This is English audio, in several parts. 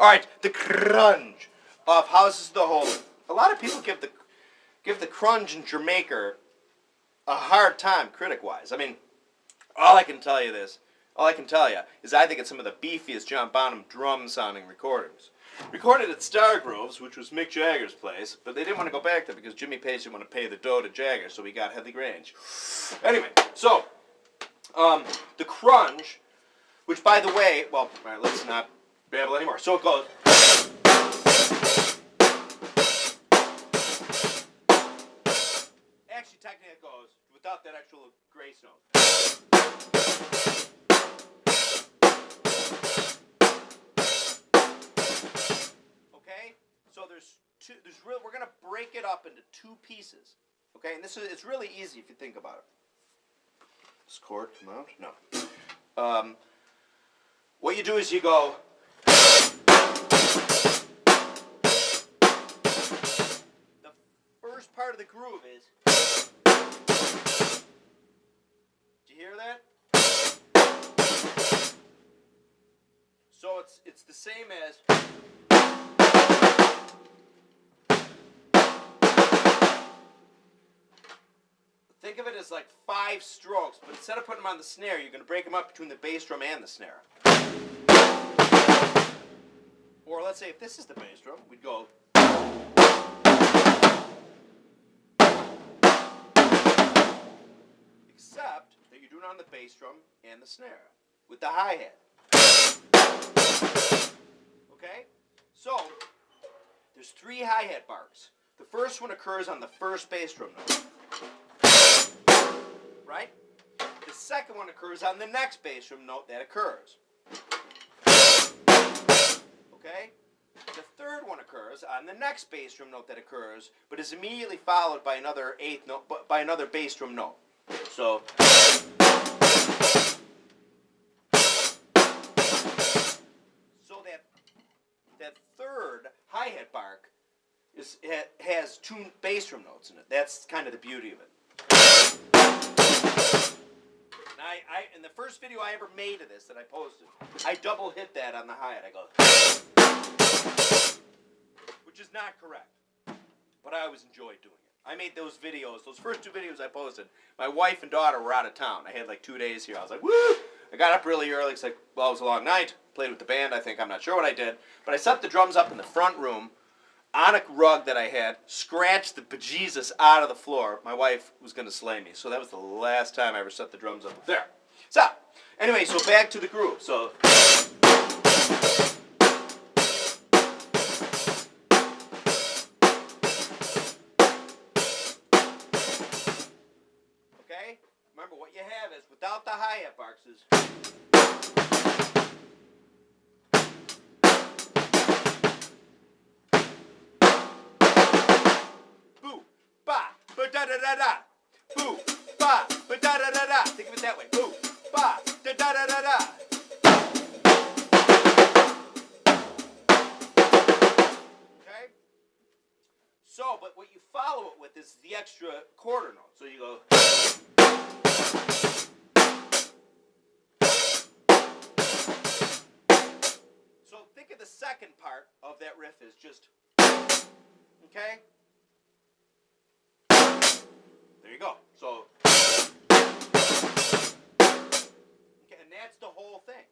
All right, the crunge of Houses of the Holy. A lot of people give the crunge in Jamaica a hard time critic-wise. I mean, all I can tell you is I think it's some of the beefiest John Bonham drum-sounding recordings. Recorded at Stargroves, which was Mick Jagger's place, but they didn't want to go back there because Jimmy Page didn't want to pay the dough to Jagger, so he got Headley Grange. Anyway, so, the crunge, which by the way, well, all right, let's not babble anymore. So it goes. Actually, technically it goes without that actual grace note. Okay? So we're going to break it up into two pieces. Okay? And it's really easy if you think about it. Does chord come out? No. What you do is you go. The first part of the groove is. Do you hear that? So it's the same as. Think of it as like 5 strokes, but instead of putting them on the snare, you're going to break them up between the bass drum and the snare. Or let's say if this is the bass drum, we'd go. Except that you're doing it on the bass drum and the snare with the hi-hat. Okay? So, there's 3 hi-hat barks. The first one occurs on the first bass drum note. Right? The second one occurs on the next bass drum note that occurs. Okay? The third one occurs on the next bass drum note that occurs, but is immediately followed by another eighth note, by another bass drum note. So that third hi-hat bark has 2 bass drum notes in it. That's kind of the beauty of it. In the first video I ever made of this that I posted, I double hit that on the hi-hat. I go, which is not correct, but I always enjoyed doing it. I made those videos, those first 2 videos I posted. My wife and daughter were out of town. I had like 2 days here. I was like, woo! I got up really early. It's like, well, it was a long night. Played with the band, I think. I'm not sure what I did. But I set the drums up in the front room on a rug that I had, scratched the bejesus out of the floor. My wife was going to slay me. So that was the last time I ever set the drums up there. So, anyway, so back to the groove. So, okay? Remember, what you have is, without the hi-hat barks, is. Boo, ba, ba da da da da. Boo, ba, ba da da da da. Think of it that way. Boo, ba, da da da da da. Okay? So, but what you follow it with is the extra quarter note. So you go. So think of the second part of that riff as just. Okay? There you go. So. Okay, and that's the whole thing.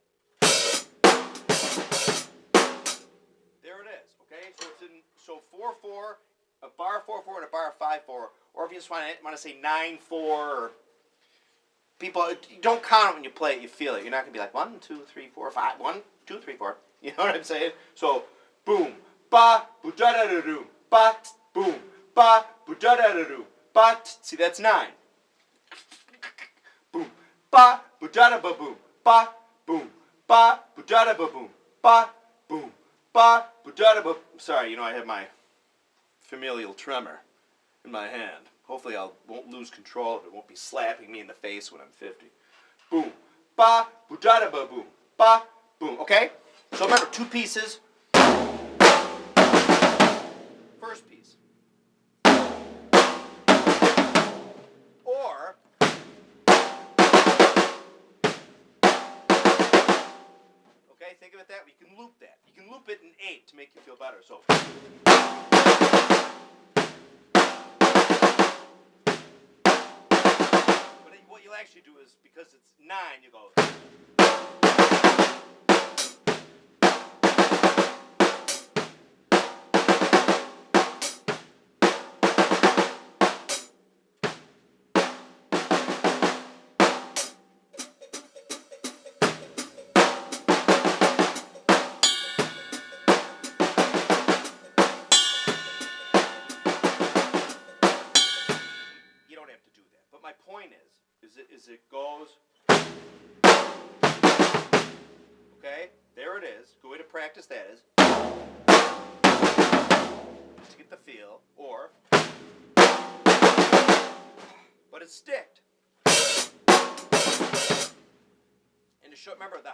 There it is. Okay? So it's in 4/4, a bar 4/4 and a bar 5/4, or if you just want to say 9/4, or people, don't count it when you play it, you feel it. You're not going to be like 1, 2, 3, 4, 5, 1, 2, 3, 4. You know what I'm saying? So, boom, ba, boo da da da doo, ba, boom, ba, boo da da da doo, ba. See, that's 9. Boom, ba, boo da da ba boom, ba, boom, ba, boo da da ba boom, ba, boom, ba, boo da da ba. Sorry, you know, I have my familial tremor in my hand. Hopefully I won't lose control of it. It won't be slapping me in the face when I'm 50. Boom, ba, boo da da ba boom, ba, boom. Okay? So remember, 2 pieces. First piece. Or, okay, think of it that way. You can loop that. You can loop it in make you feel better. So. But what you'll actually do is, because it's 9, you go. You don't have to do that. But my point is it goes. Okay, there it is. Good way to practice that is to get the feel, or, but it's sticked. And to show, remember the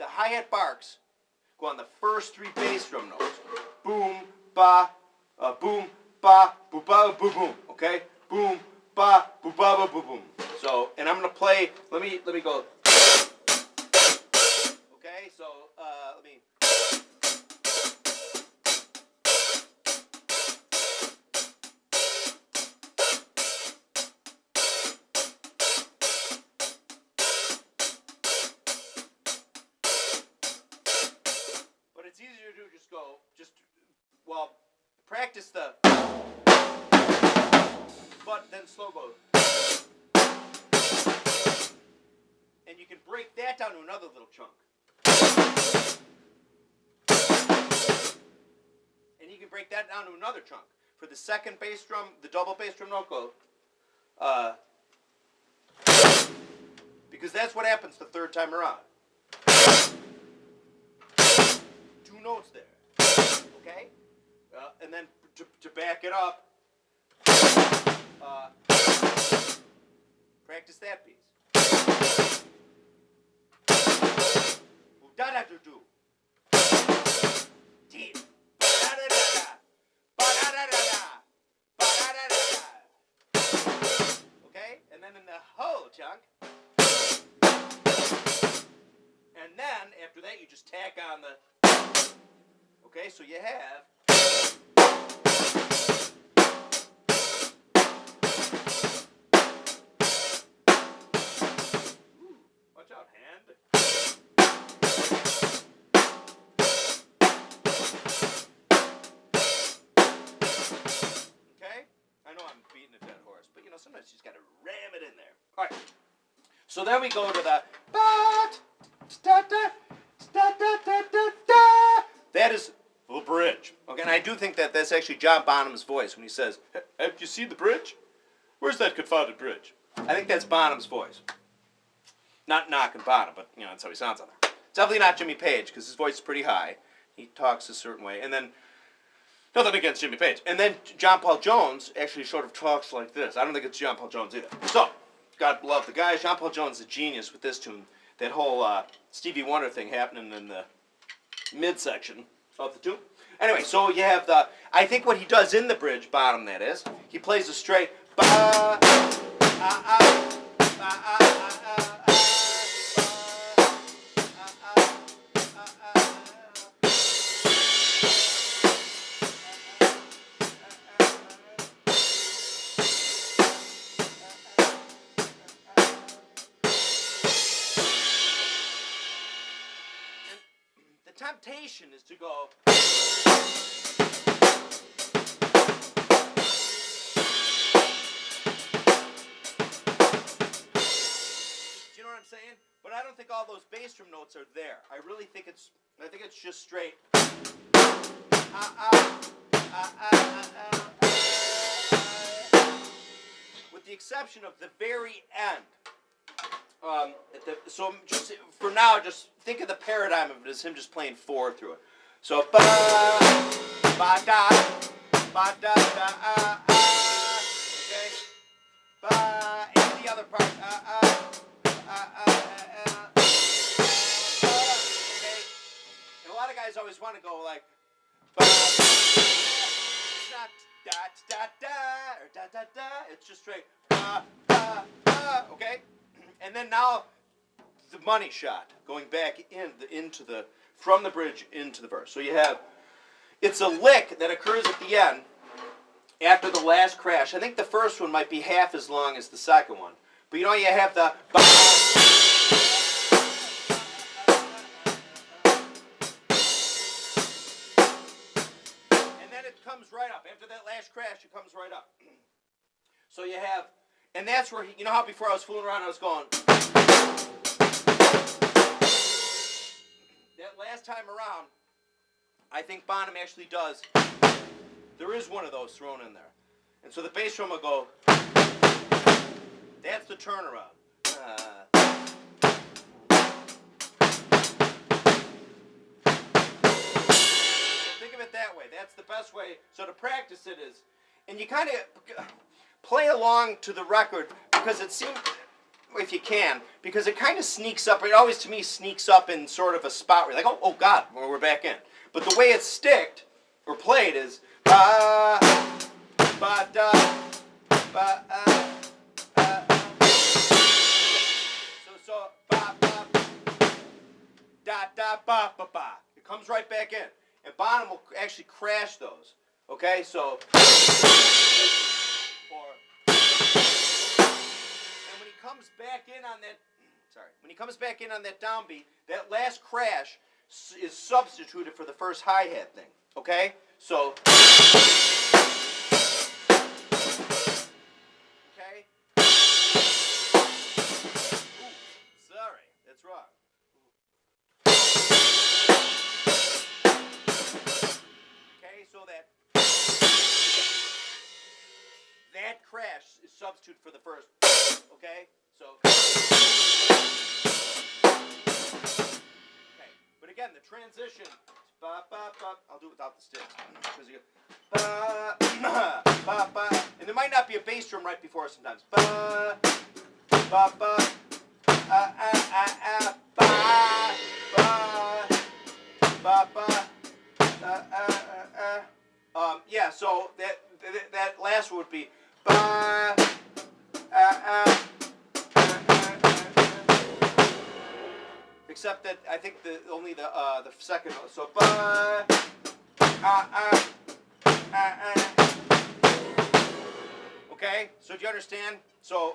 hi-hat barks go on the first 3 bass drum notes. Boom, ba, boom, ba, boo, ba, boo, boom. Okay, boom, ba, boo, ba, ba, boo, boom. So, and I'm gonna play. Let me go. Okay, so let me. But it's easier to do. Well, practice the. But then slow go. And you can break that down to another little chunk. And you can break that down to another chunk. For the second bass drum, the double bass drum note go. Because that's what happens the third time around. 2 notes there. Okay? And then to back it up, practice that piece. Da da do do. Deep. Da da da da. Ba da da da da. Ba da da da da. Okay? And then in the whole chunk. And then after that you just tack on the. Okay, so you have. Watch out, hand. Okay? I know I'm beating a dead horse, but sometimes you just gotta ram it in there. Alright. So then we go to the that is the bridge. Okay, and I do think that that's actually John Bonham's voice when he says, "Have you seen the bridge? Where's that confounded bridge?" I think that's Bonham's voice. Not knocking Bonham, but that's how he sounds on there. It's definitely not Jimmy Page, because his voice is pretty high. He talks a certain way. And then, nothing against Jimmy Page. And then John Paul Jones actually sort of talks like this. I don't think it's John Paul Jones either. So, God love the guy. John Paul Jones is a genius with this tune. That whole Stevie Wonder thing happening in the midsection of the tune. Anyway, so you have I think what he does in the bridge, Bonham that is, he plays a straight ba, the temptation is to go. You know what I'm saying? But I don't think all those bass drum notes are there. I think it's just straight. With the exception of the very end. So just for now, just think of the paradigm of it as him just playing 4 through it. So ba da da okay, ba and the other part okay. And a lot of guys always want to go like ba da da da or da da da. It's just straight ba okay. And then now the money shot, going back into the from the bridge into the verse. So you have, it's a lick that occurs at the end after the last crash. I think the first one might be half as long as the second one. But you know, you have the and then it comes right up. After that last crash, it comes right up. So you have, and that's where, you know how before I was fooling around, I was going, that last time around, I think Bonham actually does, there is one of those thrown in there. And so the bass drum will go, that's the turnaround. Think of it that way. That's the best way. So to practice it is, and you kind of play along to the record, because it seems, if you can, because it kind of sneaks up. It always, to me, sneaks up in sort of a spot where you're like, oh God, well, we're back in. But the way it's sticked or played is ba ba da ba so ba ba da da ba ba ba. It comes right back in, and Bonham will actually crash those. Okay, so. When he comes back in on that, when he comes back in on that downbeat, that last crash is substituted for the first hi-hat thing. Okay, so. Okay. Ooh, sorry, that's wrong. Okay, so that crash is substitute for the first. Okay, so. Okay, but again, the transition. Ba ba ba. I'll do it without the sticks. Because you go ba ba ba, and there might not be a bass drum right before it sometimes. Ba ba ba ba ba ba ba. Yeah, so that last one would be ba except that I think only the second note. So ba okay, so do you understand? So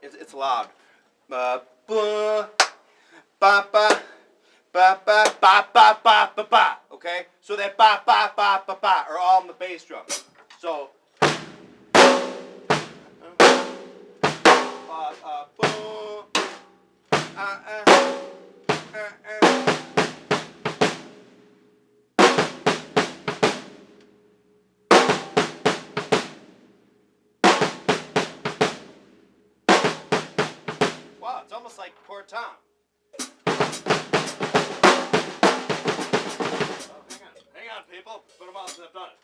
it's loud. Ba ba ba ba ba ba ba ba ba ba. Okay, so that ba ba ba ba ba are all in the bass drum. So boom, wow, it's almost like Poor Tom. Hang on, people. Put them all since I've done it.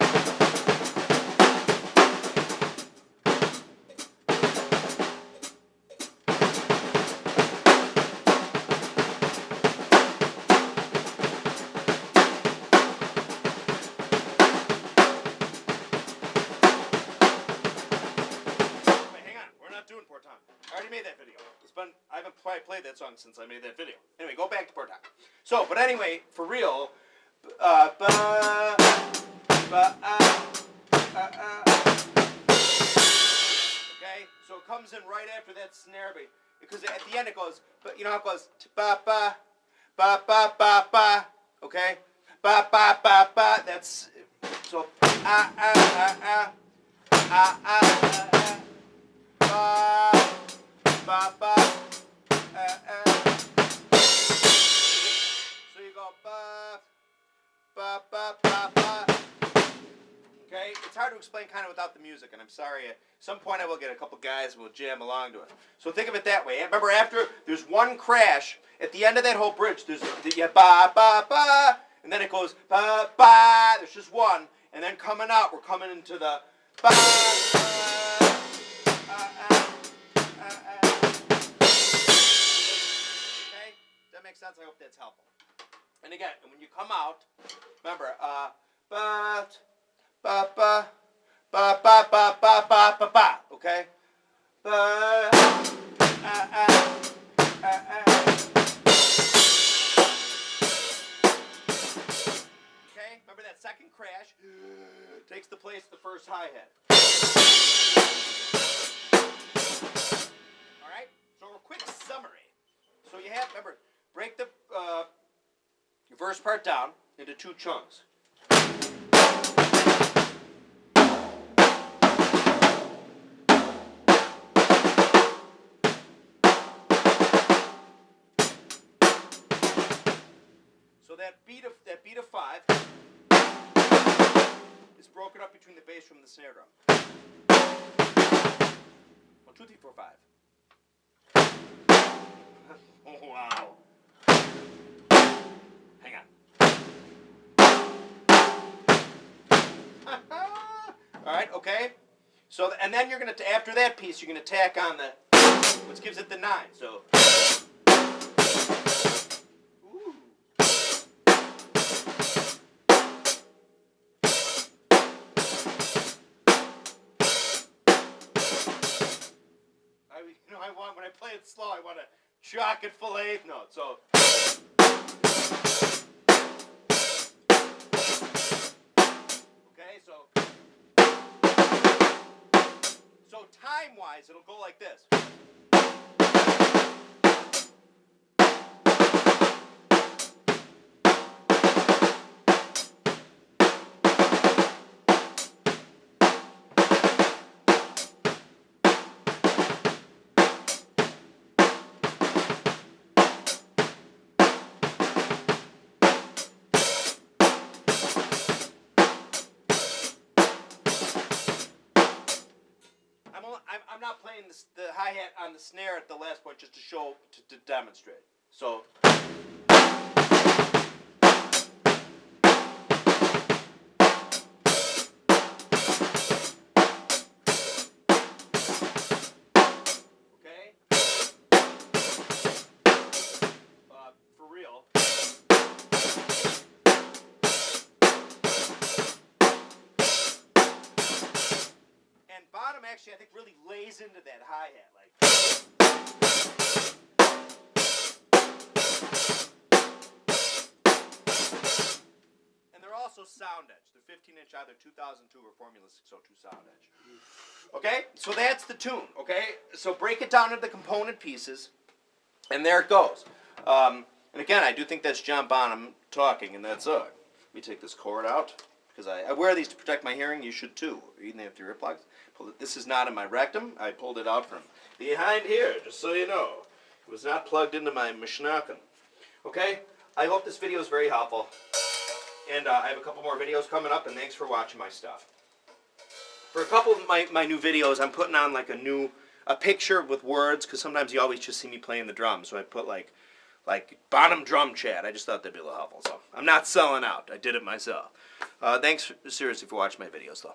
Wait, hang on. We're not doing Poor Tom. I already made that video. I haven't played that song since I made that video. Anyway, go back to Poor Tom. So, but anyway, for real. Okay, so it comes in right after that snare beat, because at the end it goes, but you know how it goes ba ba ba ba ba ba. Okay, ba ba ba ba. That's so ba ba ba. So you go ba. Ba, ba, ba, ba. Okay, it's hard to explain kind of without the music, and I'm sorry. At some point I will get a couple guys and we'll jam along to it. So think of it that way. Remember, after there's one crash, at the end of that whole bridge, there's ba ba ba, and then it goes ba ba. There's just one, and then coming out, we're coming into the ba ba. Okay, that makes sense. I hope that's helpful. And again, when you come out, remember, ba ba ba ba ba ba ba ba ba ba. Okay. Ba first hi-hat. All right. So a quick summary. So you have, remember, break the your first part down into 2 chunks. So that beat of 5 is broken up between the bass drum and the snare drum. 1, 2, 3, 4, 5. Oh wow! Hang on. All right, okay. So and then you're gonna after that piece, you're gonna tack on the which gives it the 9. So. Ooh. I want when I play it slow, I want to chock it full of 8th notes. So. Okay, so time-wise, it'll go like this. I'm not playing the hi-hat on the snare at the last point just to show, to demonstrate. So. Okay. For real. And Bonham actually, I think, really lays into that hi-hat. Like. And they're also sound edge. They're 15-inch either 2002 or Formula 602 sound edge. Okay, so that's the tune. Okay, so break it down into the component pieces, and there it goes. And again, I do think that's John Bonham talking, and that's Let me take this cord out. Because I wear these to protect my hearing. You should too. Even if they're earplugs. This is not in my rectum. I pulled it out from behind here, just so you know. It was not plugged into my mishnaken. Okay? I hope this video is very helpful. And I have a couple more videos coming up, and thanks for watching my stuff. For a couple of my new videos, I'm putting on like a picture with words, because sometimes you always just see me playing the drums. So I put like Bonham drum chat. I just thought that'd be a little helpful. So I'm not selling out. I did it myself. Thanks seriously for watching my videos, though.